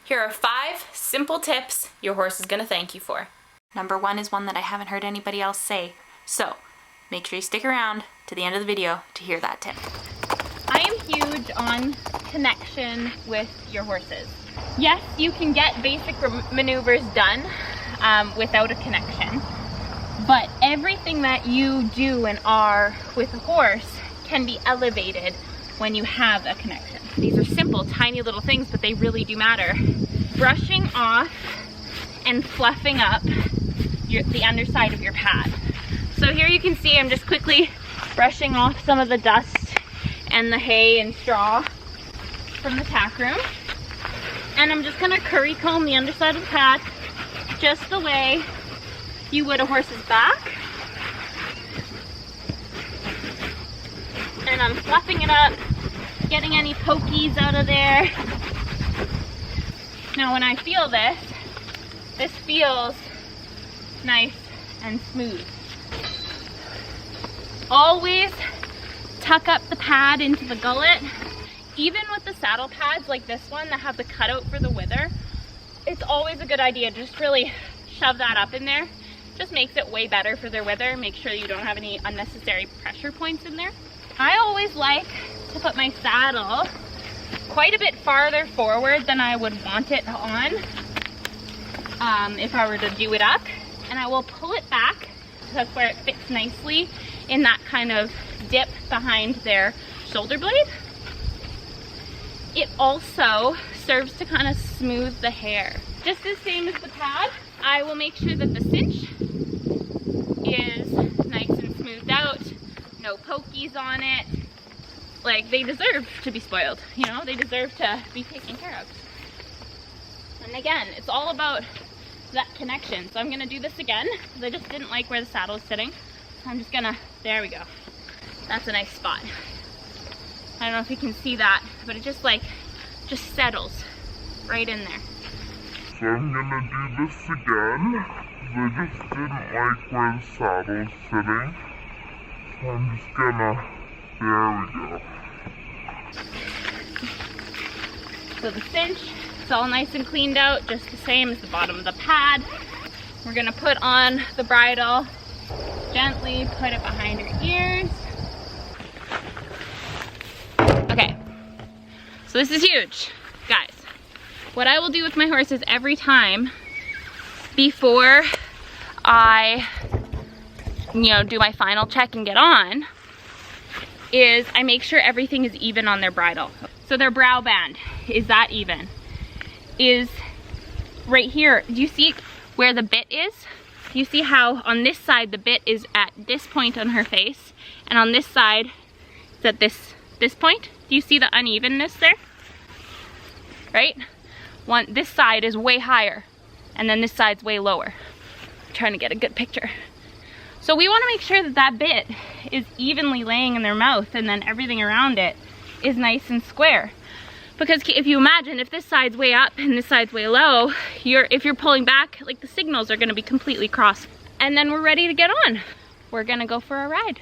Here are 5 simple tips your horse is going to thank you for. Number 1 is one that I haven't heard anybody else say, so make sure you stick around to the end of the video to hear that tip. I am huge on connection with your horses. Yes, you can get basic maneuvers done without a connection, but everything that you do and are with a horse can be elevated when you have a connection. These are simple, tiny little things, but they really do matter. Brushing off and fluffing up the underside of your pad. So here you can see I'm just quickly brushing off some of the dust and the hay and straw from the tack room. And I'm just gonna curry comb the underside of the pad just the way you would a horse's back. And I'm fluffing it up, getting any pokies out of there. Now when I feel this feels nice and smooth. Always tuck up the pad into the gullet. Even with the saddle pads like this one that have the cutout for the wither, it's always a good idea to just really shove that up in there. Just makes it way better for their wither. Make sure you don't have any unnecessary pressure points in there. I always like to put my saddle quite a bit farther forward than I would want it on if I were to do it up. And I will pull it back. That's where it fits nicely in that kind of dip behind their shoulder blade. It also serves to kind of smooth the hair. Just the same as the pad, I will make sure that the cinch is nice and smoothed out, no pokies on it. Like, they deserve to be spoiled, you know, they deserve to be taken care of. And again, it's all about that connection. So I'm gonna do this again, because I just didn't like where the saddle is sitting. So I'm just gonna, there we go. That's a nice spot. I don't know if you can see that, but it just settles right in there. So I'm gonna do this again. I just didn't like where the saddle's sitting. So I'm just gonna, there we go. So the cinch, it's all nice and cleaned out, just the same as the bottom of the pad. We're gonna put on the bridle, gently put it behind her ears. Okay, so this is huge, guys. What I will do with my horses every time before I, do my final check and get on is I make sure everything is even on their bridle. So their brow band, is that even? Is right here, do you see where the bit is? You see how on this side the bit is at this point on her face, and on this side it's at this point? Do you see the unevenness there? Right? This side is way higher, and then this side's way lower. I'm trying to get a good picture. So we want to make sure that that bit is evenly laying in their mouth, and then everything around it is nice and square. Because if you imagine, if this side's way up and this side's way low, if you're pulling back, like the signals are going to be completely crossed. And then we're ready to get on. We're going to go for a ride.